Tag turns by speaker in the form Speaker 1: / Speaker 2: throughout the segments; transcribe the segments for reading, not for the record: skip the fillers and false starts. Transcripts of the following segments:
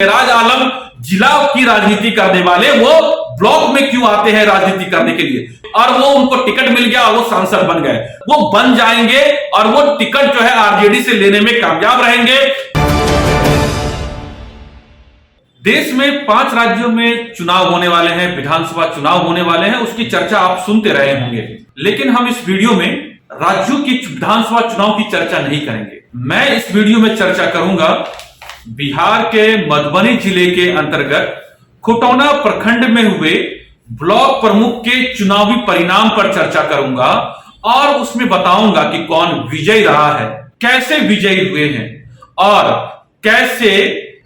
Speaker 1: मेराज आलम जिला की राजनीति करने वाले वो ब्लॉक में क्यों आते हैं राजनीति करने के लिए, और वो उनको टिकट मिल गया और वो सांसद बन गए, वो बन जाएंगे और वो टिकट जो है आरजेडी से लेने में कामयाब रहेंगे। देश में 5 राज्यों में चुनाव होने वाले हैं, विधानसभा चुनाव होने वाले हैं, उसकी चर्चा आप सुनते रहे होंगे, लेकिन हम इस वीडियो में राज्यों की विधानसभा चुनाव की चर्चा नहीं करेंगे। मैं इस वीडियो में चर्चा करूंगा बिहार के मधुबनी जिले के अंतर्गत खुटौना प्रखंड में हुए ब्लॉक प्रमुख के चुनावी परिणाम पर चर्चा करूंगा और उसमें बताऊंगा कि कौन विजयी रहा है, कैसे विजयी हुए हैं और कैसे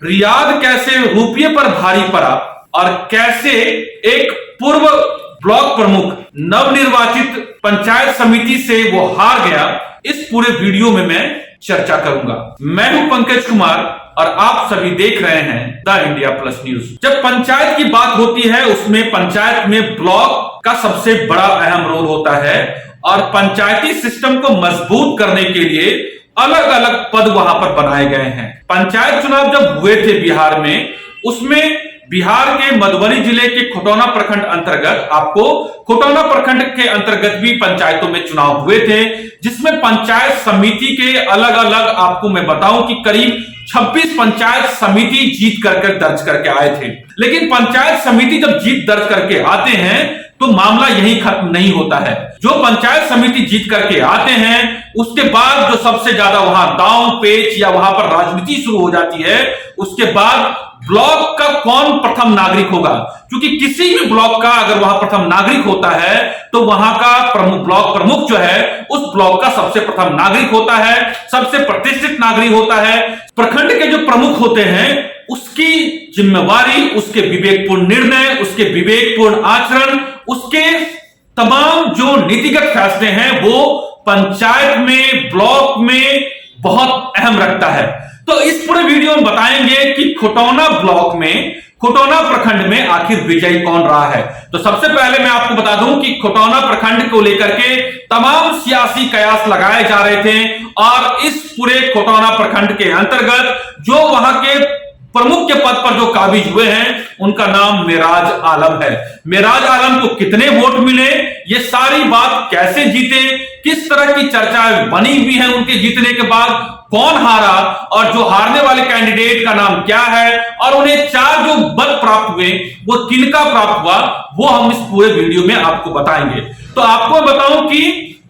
Speaker 1: रियाद कैसे रुपये पर भारी पड़ा और कैसे एक पूर्व ब्लॉक प्रमुख नवनिर्वाचित पंचायत समिति से वो हार गया। इस पूरे वीडियो में मैं चर्चा करूंगा। मैं हूं पंकज कुमार और आप सभी देख रहे हैं द इंडिया प्लस न्यूज। जब पंचायत की बात होती है उसमें पंचायत में ब्लॉक का सबसे बड़ा अहम रोल होता है और पंचायती सिस्टम को मजबूत करने के लिए अलग अलग पद वहां पर बनाए गए हैं। पंचायत चुनाव जब हुए थे बिहार में, उसमें बिहार के मधुबनी जिले के खुटौना प्रखंड अंतर्गत आपको खुटौना प्रखंड के अंतर्गत भी पंचायतों में चुनाव हुए थे, जिसमें पंचायत समिति के अलग अलग आपको मैं बताऊं कि करीब 26 पंचायत समिति जीत करके दर्ज करके आए थे। लेकिन पंचायत समिति जब जीत दर्ज करके आते हैं तो मामला यही खत्म नहीं होता है। जो पंचायत समिति जीत करके आते हैं उसके बाद जो सबसे ज्यादा वहां दांव पेच या वहां पर राजनीति शुरू हो जाती है, उसके बाद ब्लॉक का कौन प्रथम नागरिक होगा, क्योंकि किसी भी ब्लॉक का अगर वहां प्रथम नागरिक होता है तो वहां का प्रमुख ब्लॉक प्रमुख जो है उस ब्लॉक का सबसे प्रथम नागरिक होता है, सबसे प्रतिष्ठित नागरिक होता है। प्रखंड के जो प्रमुख होते हैं उसकी जिम्मेवारी, उसके विवेकपूर्ण निर्णय, उसके विवेकपूर्ण आचरण, उसके तमाम जो नीतिगत फैसले हैं वो पंचायत में ब्लॉक में बहुत अहम रखता है। तो इस पूरे वीडियो में बताएंगे कि खुटौना ब्लॉक में खुटौना प्रखंड में आखिर विजयी कौन रहा है। तो सबसे पहले मैं आपको बता दूं कि खुटौना प्रखंड को लेकर के तमाम सियासी कयास लगाए जा रहे थे और इस पूरे खुटौना प्रखंड के अंतर्गत जो वहां के प्रमुख के पद पर जो काबिज हुए हैं उनका नाम मेराज आलम है। मेराज आलम को कितने वोट मिले, ये सारी बात कैसे जीते, किस तरह की चर्चाएं बनी हुई है उनके जीतने के बाद, कौन हारा और जो हारने वाले कैंडिडेट का नाम क्या है और उन्हें 4 जो पद प्राप्त हुए वो किनका प्राप्त हुआ, वो हम इस पूरे वीडियो में आपको बताएंगे। तो आपको बताऊं कि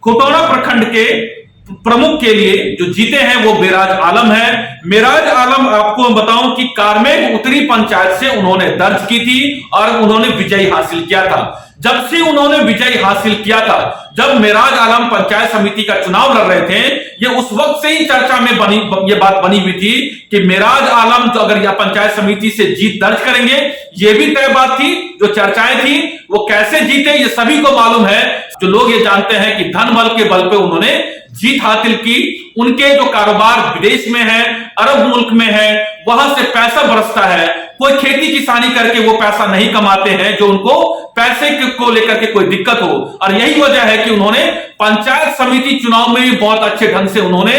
Speaker 1: खुटौना प्रखंड के प्रमुख के लिए जो जीते हैं वो मेराज आलम है। मेराज आलम आपको बताऊं कि कारमेघ उत्तरी पंचायत से उन्होंने दर्ज की थी और उन्होंने विजय हासिल किया था। जब से उन्होंने विजय हासिल किया था, जब मेराज आलम पंचायत समिति का चुनाव लड़ रहे थे, ये उस वक्त से ही चर्चा में ये बात बनी हुई थी कि मेराज आलम तो अगर यह पंचायत समिति से जीत दर्ज करेंगे, ये भी तय बात थी। जो चर्चाएं थी वो कैसे जीते ये सभी को मालूम है। जो लोग ये जानते हैं कि धन बल के बल पे उन्होंने जीत हासिल की। उनके जो कारोबार विदेश में है, अरब मुल्क में है, वहां से पैसा बरसता है। कोई खेती किसानी करके वो पैसा नहीं कमाते हैं जो उनको पैसे को लेकर के कोई दिक्कत हो, और यही वजह है कि उन्होंने पंचायत समिति चुनाव में भी बहुत अच्छे ढंग से उन्होंने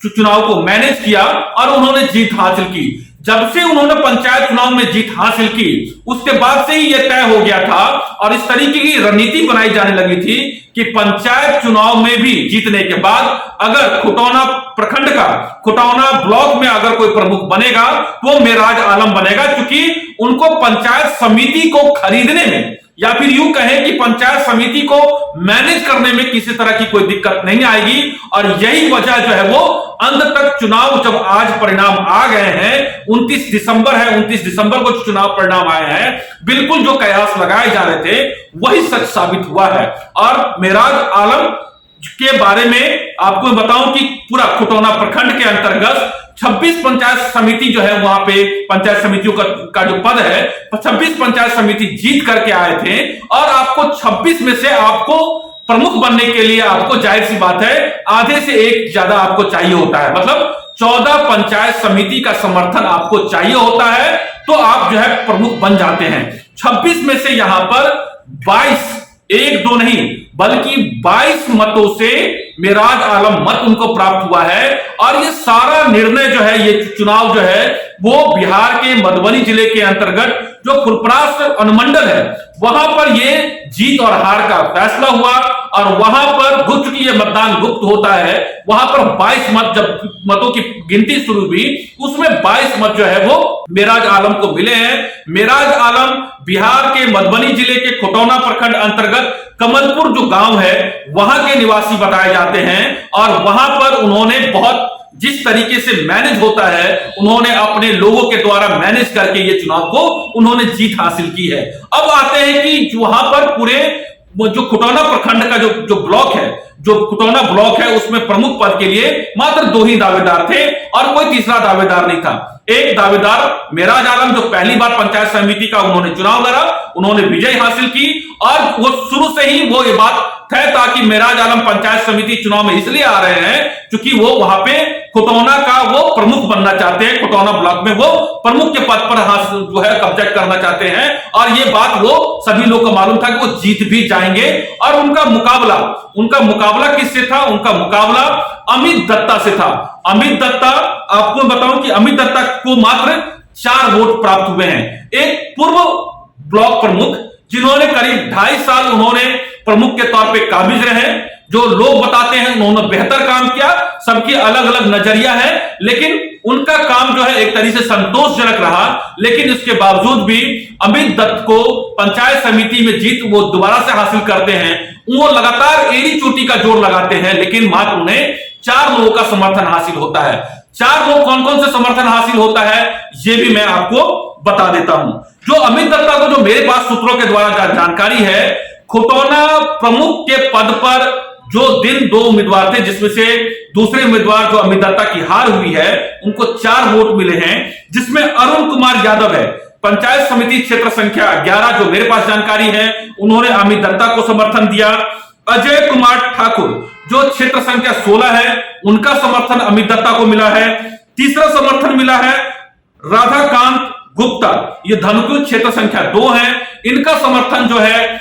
Speaker 1: चुनाव को मैनेज किया और उन्होंने जीत हासिल की। जब से उन्होंने पंचायत चुनाव में जीत हासिल की उसके बाद से ही यह तय हो गया था और इस तरीके की रणनीति बनाई जाने लगी थी कि पंचायत चुनाव में भी जीतने के बाद अगर खुटौना प्रखंड का खुटौना ब्लॉक में अगर कोई प्रमुख बनेगा वो मेराज आलम बनेगा, क्योंकि उनको पंचायत समिति को खरीदने में या फिर यूं कहें कि पंचायत समिति को मैनेज करने में किसी तरह की कोई दिक्कत नहीं आएगी। और यही वजह जो है वो अंत तक चुनाव जब आज परिणाम आ गए हैं, 29 दिसंबर है, 29 दिसंबर को चुनाव परिणाम आए हैं, बिल्कुल जो कयास लगाए जा रहे थे वही सच साबित हुआ है। और मेराज आलम के बारे में आपको बताऊं कि पूरा खुटौना प्रखंड के अंतर्गत 26 पंचायत समिति जो है वहां पे पंचायत समितियों का जो पद है 26 पंचायत समिति जीत करके आए थे और आपको 26 में से आपको प्रमुख बनने के लिए आपको जाहिर सी बात है आधे से एक ज्यादा आपको चाहिए होता है, मतलब 14 पंचायत समिति का समर्थन आपको चाहिए होता है तो आप जो है प्रमुख बन जाते हैं। 26 में से यहां पर 22, 1 2 नहीं बल्कि 22 मतों से मेराज आलम मत उनको प्राप्त हुआ है। और ये सारा निर्णय जो है, ये चुनाव जो है वो बिहार के मधुबनी जिले के अंतर्गत जो फुलपरास अनुमंडल है वहां पर ये जीत और हार का फैसला हुआ। और वहां पर चूंकि ये मतदान गुप्त होता है, वहां पर 22 मत, जब मतों की गिनती शुरू हुई उसमें 22 मत जो है वो मेराज आलम को मिले हैं। मेराज आलम बिहार के मधुबनी जिले के खटौना प्रखंड अंतर्गत कमलपुर जो गांव है वहां के निवासी बताए जाते हैं। और वहां पर उन्होंने बहुत जिस तरीके से मैनेज होता है, उन्होंने अपने लोगों के द्वारा मैनेज करके ये चुनाव को उन्होंने जीत हासिल की है। अब आते हैं कि वहां पर पूरे जो खटौना प्रखंड का जो ब्लॉक है, जो खटौना ब्लॉक है, उसमें प्रमुख पद के लिए मात्र 2 ही दावेदार थे और कोई तीसरा दावेदार नहीं था। एक दावेदार मेराज आलम जो पहली बार पंचायत समिति का उन्होंने चुनाव लड़ा, उन्होंने विजय हासिल की। और वो शुरू से ही वो ये बात तय था कि मेराज आलम पंचायत समिति चुनाव में इसलिए आ रहे हैं क्योंकि वो वहां पे खटौना का वो प्रमुख बनना चाहते हैं, खटौना ब्लॉक में वो प्रमुख के पद पर जो है कब्जा करना चाहते हैं। और ये बात वो सभी लोग को मालूम था कि वो जीत भी जाएंगे। और उनका मुकाबला किससे था? उनका मुकाबला अमित दत्ता से था। अमित दत्ता, आपको बताऊं कि अमित दत्ता को मात्र 4 वोट प्राप्त हुए हैं। एक पूर्व ब्लॉक प्रमुख जिन्होंने करीब 2.5 साल उन्होंने प्रमुख के तौर पे काबिज रहे, जो लोग बताते हैं उन्होंने बेहतर काम किया। सबकी अलग अलग नजरिया है, लेकिन उनका काम जो है एक तरीके से संतोषजनक रहा। लेकिन इसके बावजूद भी अमित दत्त को पंचायत समिति में जीत वो दोबारा से हासिल करते हैं। वो लगातार एड़ी चोटी का जोर लगाते हैं, लेकिन मात्र उन्हें 4 लोगों का समर्थन हासिल होता है। 4 लोग कौन कौन से समर्थन हासिल होता है ये भी मैं आपको बता देता हूं। जो अमित दत्ता को, जो मेरे पास सूत्रों के द्वारा जानकारी है, खटौना प्रमुख के पद पर जो 2 उम्मीदवार थे, जिसमें से दूसरे उम्मीदवार जो अमित दत्ता की हार हुई है उनको 4 वोट मिले हैं, जिसमें अरुण कुमार यादव है। पंचायत समिति क्षेत्र संख्या 11 जो मेरे पास जानकारी है, उन्होंने अमित दत्ता को समर्थन दिया। अजय कुमार ठाकुर जो क्षेत्र संख्या 16 है, उनका समर्थन अमित दत्ता को मिला है। तीसरा समर्थन मिला है राधाकांत गुप्ता, ये धनुष क्षेत्र संख्या 2 है, इनका समर्थन जो है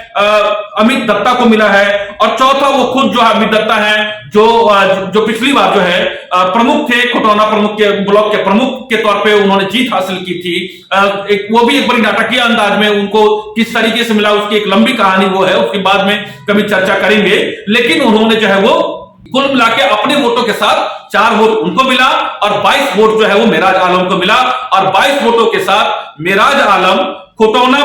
Speaker 1: अमित दत्ता को मिला है। और चौथा वो खुद जो है अमित दत्ता है, जो पिछली बार जो है प्रमुख थे, खटौना प्रमुख के ब्लॉक के प्रमुख के तौर पे उन्होंने जीत हासिल की थी। वो भी एक बड़ी नाटकीय अंदाज में उनको किस तरीके से मिला, उसकी एक लंबी कहानी वो है, उसके बाद में कभी चर्चा करेंगे। लेकिन उन्होंने जो है वो कुल मिला के अपने वोटों के साथ 4 वोट उनको मिला और 22 वोट जो है वो मेराज आलम को मिला। और 22 वोटों के साथ मेराज आलम खटौना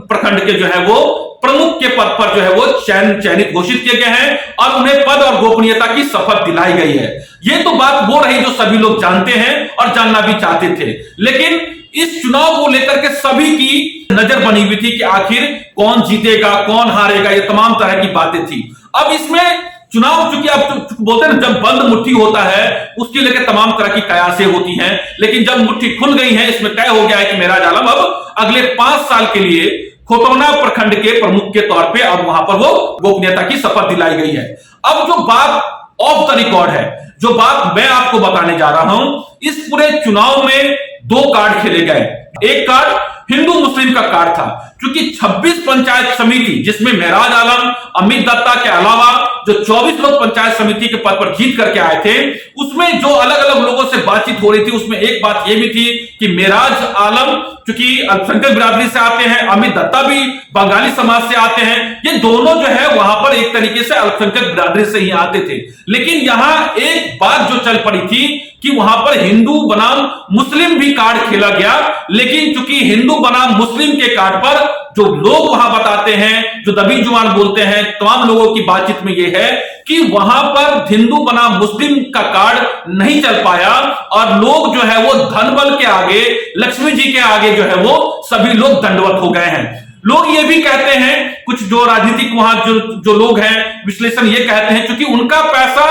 Speaker 1: प्रखंड के जो है वो प्रमुख के पद पर जो है वो चयनित घोषित किए गए हैं और उन्हें पद और गोपनीयता की शपथ दिलाई गई है। ये तो बात वो रही जो सभी लोग जानते हैं और जानना भी चाहते थे। लेकिन इस चुनाव को लेकर के सभी की नजर बनी हुई थी कि आखिर कौन जीतेगा, कौन हारेगा, ये तमाम तरह की बातें थी। अब इसमें चुनाव चूंकि आप बोलते हैं जब बंद मुट्ठी होता है उसके लेकर तमाम तरह की कयासें होती हैं, लेकिन जब मुट्ठी खुल गई है, इसमें तय हो गया है कि मेराज आलम अब अगले 5 साल के लिए खटौना प्रखंड के प्रमुख के तौर पे अब वहां पर वो गोपनीयता की शपथ दिलाई गई है। अब जो बात ऑफ द रिकॉर्ड है, जो बात मैं आपको बताने जा रहा हूं, इस पूरे चुनाव में 2 कार्ड खेले गए। एक कार्ड हिंदू मुस्लिम का कार्ड था, क्योंकि 26 पंचायत समिति जिसमें मेराज आलम, अमित दत्ता के अलावा जो 24 लोग पंचायत समिति के पद पर जीत करके आए थे, उसमें जो अलग अलग लोगों से बातचीत हो रही थी, उसमें एक बात यह भी थी कि मेराज आलम क्योंकि अल्पसंख्यक बिरादरी से आते हैं, अमित दत्ता भी बंगाली समाज से आते हैं, ये दोनों जो है वहां पर एक तरीके से अल्पसंख्यक बिरादरी से ही आते थे। लेकिन यहां एक बात जो चल पड़ी थी कि वहां पर हिंदू बनाम मुस्लिम भी कार्ड खेला गया। लेकिन चूंकि हिंदू बनाम मुस्लिम के कार्ड पर जो लोग वहां बताते हैं, जो दबी जुबान बोलते हैं, तमाम लोगों की बातचीत में यह है कि वहां पर हिंदू बनाम मुस्लिम का कार्ड नहीं चल पाया और लोग जो है वो धन बल के आगे, लक्ष्मी जी के आगे जो है वो सभी लोग दंडवत हो गए हैं। लोग ये भी कहते हैं, कुछ जो राजनीतिक वहां जो लोग हैं, विश्लेषण ये कहते हैं, क्योंकि उनका पैसा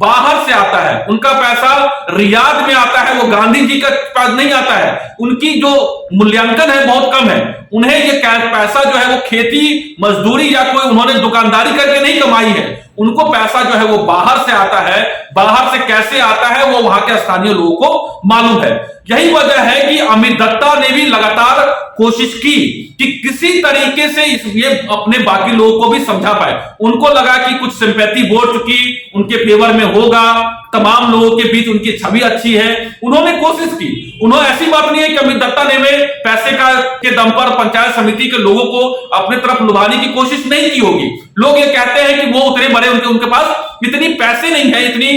Speaker 1: बाहर से आता है, उनका पैसा रियाद में आता है, वो गांधी जी का पास नहीं आता है, उनकी जो मूल्यांकन है बहुत कम है। उन्हें ये पैसा जो है वो खेती मजदूरी या कोई उन्होंने दुकानदारी करके नहीं कमाई है, उनको पैसा जो है वो बाहर से आता है। बाहर से कैसे आता है वो वहां के स्थानीय लोगों को मालूम है। यही वजह है कि अमित दत्ता ने भी लगातार कोशिश की कि किसी तरीके से ये अपने बाकी लोगों को भी समझा पाए। उनको लगा कि कुछ सिंपैथी वोट चुकी उनके फेवर में होगा, तमाम लोगों के बीच उनकी छवि अच्छी है, उन्होंने कोशिश की। उन्होंने ऐसी बात नहीं है कि अमित दत्ता ने पैसे के दम पर पंचायत समिति के लोगों को अपने तरफ लुभाने की कोशिश नहीं की होगी। लोग ये कहते हैं कि वो उतने बड़े उनके पास इतनी पैसे नहीं है, इतनी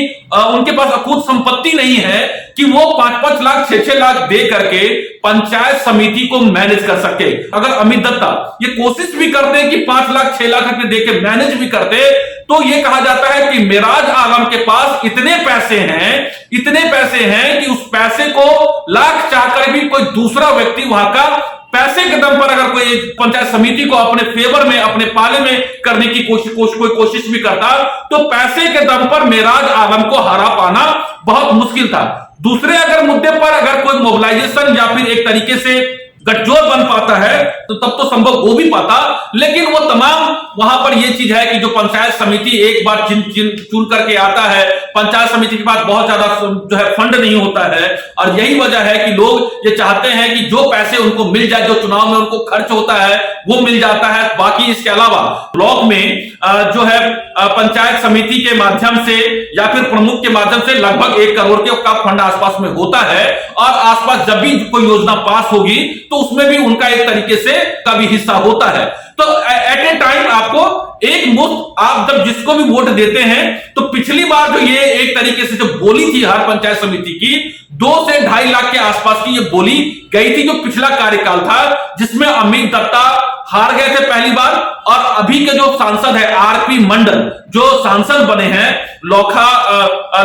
Speaker 1: उनके पास अकूत संपत्ति नहीं है कि वो 5-5 लाख 6-6 लाख दे करके पंचायत समिति को मैनेज कर सके। अगर अमित दत्ता ये कोशिश भी करते कि 5 लाख 6 लाख रुपए दे के मैनेज भी करते तो ये कहा जाता है कि मेराज आलम के पास इतने पैसे हैं कि उस पैसे को लाख चाहकर भी कोई दूसरा व्यक्ति वहां का पैसे के दम पर अगर कोई पंचायत समिति को अपने फेवर में अपने पाले में करने की कोशिश भी करता तो पैसे के दम पर मेराज आलम को हरा पाना बहुत मुश्किल था। दूसरे अगर मुद्दे पर अगर कोई मोबिलाइजेशन या फिर एक तरीके से गठजोड़ बन पाता है तो तब तो संभव हो भी पाता, लेकिन वो तमाम वहां पर ये चीज है कि जो पंचायत समिति एक बार चुन करके आता है, पंचायत समिति के पास बहुत ज्यादा जो है फंड नहीं होता है और यही वजह है कि लोग ये चाहते हैं कि जो पैसे उनको मिल जाए, जो चुनाव में उनको खर्च होता है वो मिल जाता है। बाकी इसके अलावा ब्लॉक में जो है पंचायत समिति के माध्यम से या फिर प्रमुख के माध्यम से लगभग 1 करोड़ के का फंड आसपास में होता है और आसपास जब भी कोई योजना पास होगी तो उसमें भी उनका एक तरीके से का भी हिस्सा होता है। तो एट ए टाइम आपको एक मुफ्त आप जब जिसको भी वोट देते हैं तो पिछली बार जो ये एक तरीके से जो बोली थी हर पंचायत समिति की 2 से 2.5 लाख के आसपास की ये बोली गई थी, जो पिछला कार्यकाल था जिसमें अमित दत्ता हार गए थे पहली बार और अभी के जो सांसद है आरपी मंडल जो सांसद बने हैं लोखा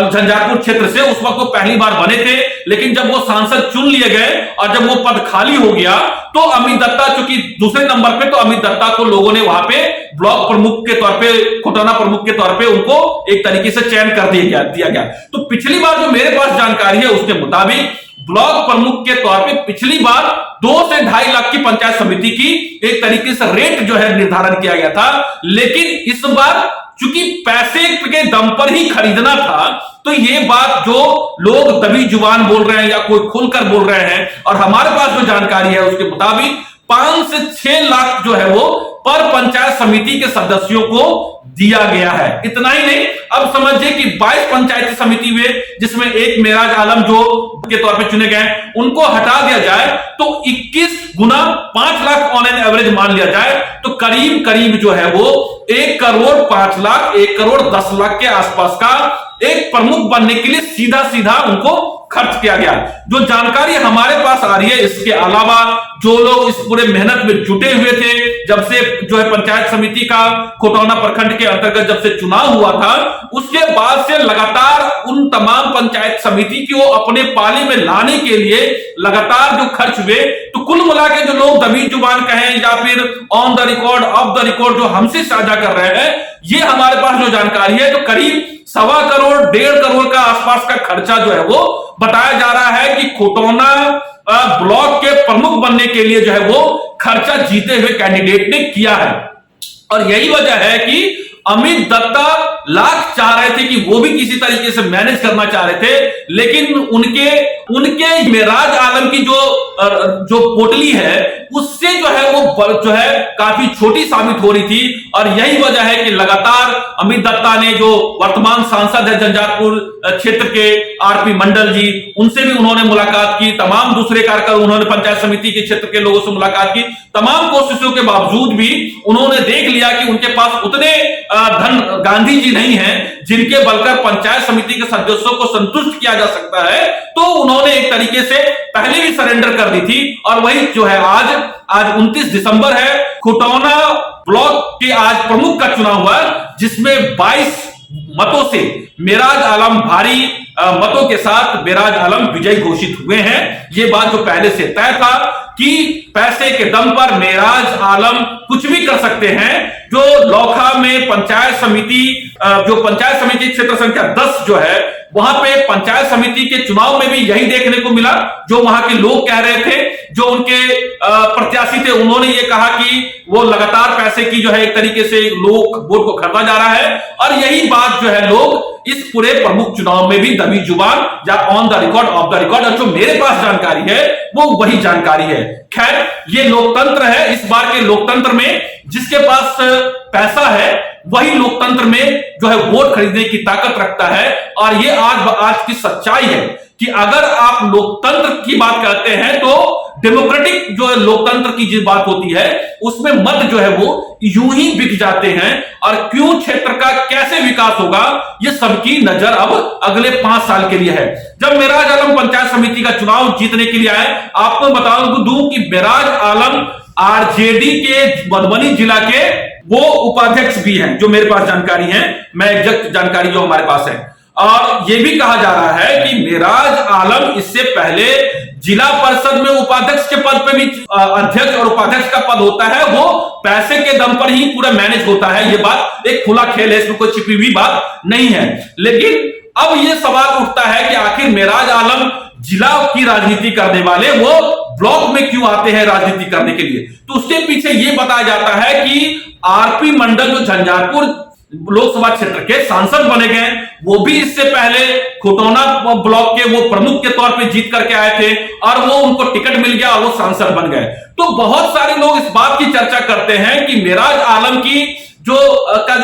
Speaker 1: झंझारपुर क्षेत्र से, उस वक्त वो पहली बार बने थे, लेकिन जब वो सांसद चुन लिए गए और जब वो पद खाली हो गया तो अमित दत्ता चूंकि दूसरे नंबर पे, तो अमित दत्ता को लोगों ने वहां पे ब्लॉक प्रमुख के तौर पे, खुटाना प्रमुख के तौर पे उनको एक तरीके से चयन कर दिया गया। तो पिछली बार जो मेरे पास जानकारी है उसके मुताबिक ब्लॉक प्रमुख के तौर पे पिछली बार 2 से 2.5 लाख की पंचायत समिति की एक तरीके से रेट जो है निर्धारण किया गया था, लेकिन इस बार चूंकि पैसे के दम पर ही खरीदना था तो ये बात जो लोग दबी जुबान बोल रहे हैं या कोई खुलकर बोल रहे हैं और हमारे पास जो जानकारी है उसके मुताबिक 5 से 6 लाख जो है वो पर पंचायत समिति के सदस्यों को दिया गया है। इतना ही नहीं, अब समझिए कि 22 पंचायत समिति में जिसमें एक मेराज आलम जो के तौर पे चुने गए उनको हटा दिया जाए तो 21 गुना 5 लाख ऑन एन एवरेज मान लिया जाए तो करीब करीब जो है वो 1 करोड़ 5 लाख 1 करोड़ 10 लाख के आसपास का एक प्रमुख बनने के लिए सीधा सीधा उनको खर्च किया गया। जो जानकारी हमारे पास आ रही है इसके अलावा जो लोग इस पूरे मेहनत में जुटे हुए थे जब से जो है पंचायत समिति का खुटौना प्रखंड के अंतर्गत जब से चुनाव हुआ था उसके बाद से लगातार उन तमाम पंचायत समिति को अपने पाले में लाने के लिए लगातार जो खर्च हुए, तो कुल मिला के जो लोग दबी जुबान कहें या फिर on the record of the record जो हमसे साझा कर रहे हैं, ये हमारे पास जो जानकारी है तो करीब 1.25 करोड़ 1.5 करोड़ का आसपास का खर्चा जो है वो बताया जा रहा है कि खुटौना ब्लॉक के प्रमुख बनने के लिए जो है वो खर्चा जीते हुए कैंडिडेट ने किया है। और यही वजह है कि अमित दत्ता लाख चाह रहे थे कि वो भी किसी तरीके से मैनेज करना चाह रहे थे, लेकिन उनके मेराज आलम की जो पोटली है उससे जो है वो जो है काफी छोटी साबित हो रही थी। और यही वजह है कि लगातार अमित दत्ता ने जो वर्तमान सांसद है झंझारपुर क्षेत्र के आरपी मंडल जी, उनसे भी उन्होंने मुलाकात की, तमाम दूसरे कार्यकर्ता उन्होंने पंचायत समिति के क्षेत्र के लोगों से मुलाकात की। तमाम कोशिशों के बावजूद भी उन्होंने देख लिया कि उनके पास उतने धन गांधी जी नहीं है जिनके बलकर पंचायत समिति के सदस्यों को संतुष्ट किया जा सकता है, तो उन्होंने एक तरीके से पहले भी सरेंडर कर दी थी। और वही जो है आज 29 दिसंबर है, खुटौना ब्लॉक के आज प्रमुख का चुनाव हुआ जिसमें 22 मतों से मेराज आलम भारी मतों के साथ मेराज आलम विजयी घोषित हुए हैं। ये बात जो पहले से तय था कि पैसे के दम पर मेराज आलम कुछ भी कर सकते हैं। जो लोखा में पंचायत समिति जो पंचायत समिति क्षेत्र संख्या 10 जो है वहां पे पंचायत समिति के चुनाव में भी यही देखने को मिला। जो वहां के लोग कह रहे थे, जो उनके प्रत्याशी थे, उन्होंने ये कहा कि वो लगातार पैसे की जो है एक तरीके से लोग वोट को खरीदा जा रहा है। और यही बात जो है लोग इस पूरे प्रमुख चुनाव में भी दबी जुबान या on the record, of the record, और जो मेरे पास जानकारी है वो वही जानकारी है। खैर, ये लोकतंत्र है। इस बार के लोकतंत्र में जिसके पास पैसा है वही लोकतंत्र में जो है वोट खरीदने की ताकत रखता है। और ये आज की सच्चाई है कि अगर आप लोकतंत्र की बात करते हैं तो डेमोक्रेटिक जो है लोकतंत्र की जो बात होती है उसमें मत जो है वो यूं ही बिक जाते हैं। और क्यों क्षेत्र का कैसे विकास होगा ये सबकी नजर अब अगले 5 साल के लिए है। जब मेराज आलम पंचायत समिति का चुनाव जीतने के लिए आए, आपको बता दूं कि मेराज आलम आरजेडी के मधुबनी जिला के वो उपाध्यक्ष भी हैं, जो मेरे पास जानकारी है, मैं एग्जैक्ट जानकारी जो हमारे पास है। और यह भी कहा जा रहा है कि मेराज आलम इससे पहले जिला परिषद में उपाध्यक्ष के पद पे भी अध्यक्ष और उपाध्यक्ष का पद होता है, वो पैसे के दम पर ही पूरा मैनेज होता है। ये बात एक खुला खेल है, इसमें कोई छिपी हुई बात नहीं है। लेकिन अब यह सवाल उठता है कि आखिर मेराज आलम जिला की राजनीति करने वाले वो ब्लॉक में क्यों आते हैं राजनीति करने के लिए? तो उसके पीछे यह बताया जाता है कि आरपी मंडल जो झंझारपुर लोकसभा क्षेत्र के सांसद बने गए, वो भी इससे पहले खुटौना ब्लॉक के वो प्रमुख के तौर पे जीत करके आए थे और वो उनको टिकट मिल गया और वो सांसद बन गए। तो बहुत सारे लोग इस बात की चर्चा करते हैं कि मेराज आलम की जो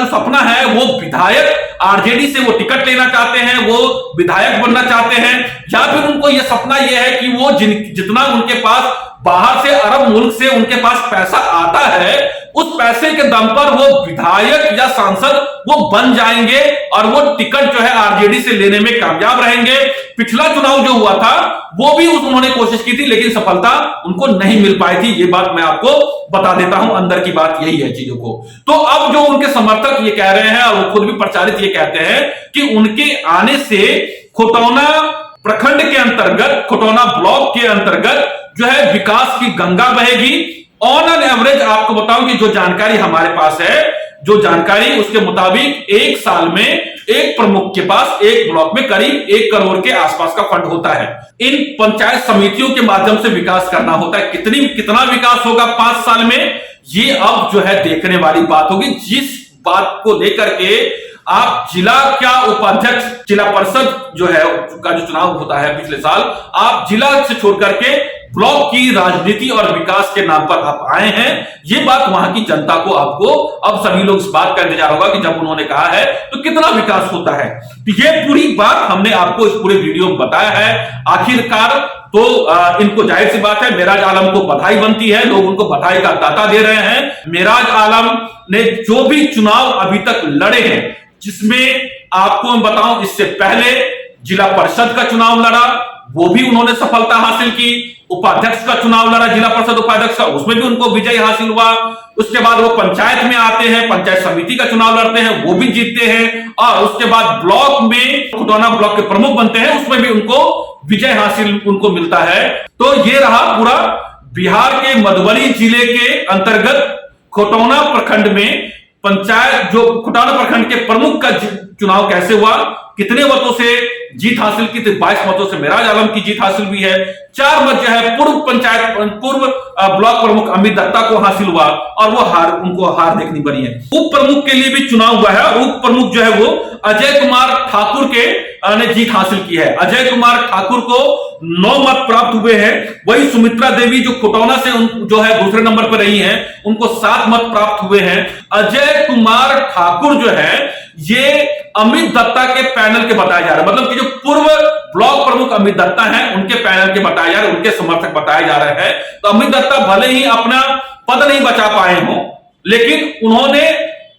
Speaker 1: सपना है वो विधायक, आरजेडी से वो टिकट लेना चाहते हैं, वो विधायक बनना चाहते हैं, या फिर उनको ये सपना ये है कि वो जितना उनके पास बाहर से अरब मुल्क से उनके पास पैसा आता है, उस पैसे के दम पर वो विधायक या सांसद वो बन जाएंगे और वो टिकट जो है आरजेडी से लेने में कामयाब रहेंगे। पिछला चुनाव जो हुआ था वो भी उन्होंने कोशिश की थी, लेकिन सफलता उनको नहीं मिल पाई थी। ये बात मैं आपको बता देता हूं, अंदर की बात यही है चीजों को। तो अब जो उनके समर्थक ये कह रहे हैं और वो खुद भी प्रचारित ये कहते हैं कि उनके आने से खुटौना प्रखंड के अंतर्गत, खुटौना ब्लॉक के अंतर्गत जो है विकास की गंगा बहेगी। ऑन एन एवरेज आपको बताऊं कि जो जानकारी हमारे पास है, जो जानकारी उसके मुताबिक एक साल में एक प्रमुख के पास एक ब्लॉक में करीब 1 करोड़ के आसपास का फंड होता है। इन पंचायत समितियों के माध्यम से विकास करना होता है। कितना विकास होगा 5 साल में, ये अब जो है देखने वाली बात होगी। जिस बात को लेकर के आप जिला क्या उपाध्यक्ष, जिला परिषद जो है का जो चुनाव होता है पिछले साल, आप जिला से छोड़ करके ब्लॉक की राजनीति और विकास के नाम पर आप आए हैं, ये बात वहां की जनता को, आपको अब सभी लोग इस बात का इंतजार होगा कि जब उन्होंने कहा है तो कितना विकास होता है। तो ये पूरी बात हमने आपको इस पूरे वीडियो में बताया है। आखिरकार तो इनको जाहिर सी बात है, मेराज आलम को बधाई बनती है, लोग उनको बधाई का दाता दे रहे हैं। मेराज आलम ने जो भी चुनाव अभी तक लड़े हैं, जिसमें आपको मैं बताऊं इससे पहले जिला परिषद का चुनाव लड़ा, वो भी उन्होंने सफलता हासिल की। उपाध्यक्ष का चुनाव लड़ा, जिला परिषद उपाध्यक्ष का, उसमें भी उनको विजय हासिल हुआ। उसके बाद वो पंचायत में आते हैं, पंचायत समिति का चुनाव लड़ते हैं, वो भी जीतते हैं। और उसके बाद ब्लॉक में खुटौना ब्लॉक के प्रमुख बनते हैं, उसमें भी उनको विजय हासिल उनको मिलता है। तो ये रहा पूरा बिहार के मधुबनी जिले के अंतर्गत खुटौना प्रखंड में पंचायत, जो खुटौना प्रखंड के प्रमुख का चुनाव कैसे हुआ, कितने मतों से जीत हासिल की थी। 22 मतों से मेराज आलम की जीत हासिल हुई है। 4 मत जो है पूर्व ब्लॉक प्रमुख अमित दत्ता को हासिल हुआ और वो उनको हार देखनी पड़ी है। उप प्रमुख के लिए भी चुनाव हुआ है। उप प्रमुख जो है वो अजय कुमार ठाकुर के ने जीत हासिल की है। अजय कुमार ठाकुर को 9 मत प्राप्त हुए हैं। वही सुमित्रा देवी जो खुटौना से जो है दूसरे नंबर पर रही हैं, उनको 7 मत प्राप्त हुए हैं। अजय कुमार ठाकुर जो है ये अमित दत्ता के पैनल के बताए जा रहे हैं, मतलब कि जो पूर्व ब्लॉक प्रमुख अमित दत्ता हैं उनके पैनल के बताए जा रहे हैं, उनके समर्थक बताए जा रहे हैं। तो अमित दत्ता भले ही अपना पद नहीं बचा पाए हों, लेकिन उन्होंने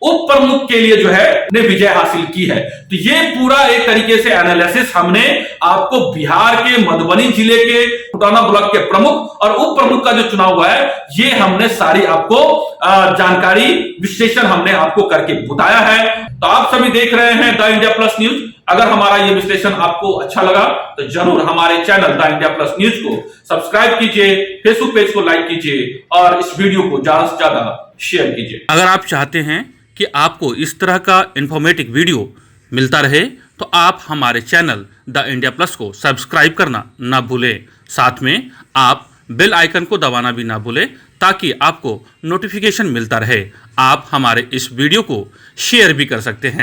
Speaker 1: उप प्रमुख के लिए जो है ने विजय हासिल की है। तो ये पूरा एक तरीके से एनालिसिस हमने आपको बिहार के मधुबनी जिले के खुटौना ब्लॉक के प्रमुख और उप प्रमुख का जो चुनाव हुआ है, ये हमने सारी आपको जानकारी विश्लेषण हमने आपको करके बताया है। तो आप सभी देख रहे हैं द इंडिया प्लस न्यूज। अगर हमारा ये विश्लेषण आपको अच्छा लगा तो जरूर हमारे channel the India plus news को सब्सक्राइब कीजिए, फेसबुक पेज को लाइक कीजिए और इस वीडियो को ज्यादा से ज्यादा शेयर कीजिए।
Speaker 2: अगर आप चाहते हैं कि आपको इस तरह का इंफॉर्मेटिव वीडियो
Speaker 1: मिलता रहे तो आप हमारे चैनल द इंडिया प्लस को सब्सक्राइब करना ना भूलें। साथ में आप बेल आइकन को दबाना भी ना भूलें ताकि आपको नोटिफिकेशन मिलता रहे। आप हमारे इस वीडियो को शेयर भी कर सकते हैं।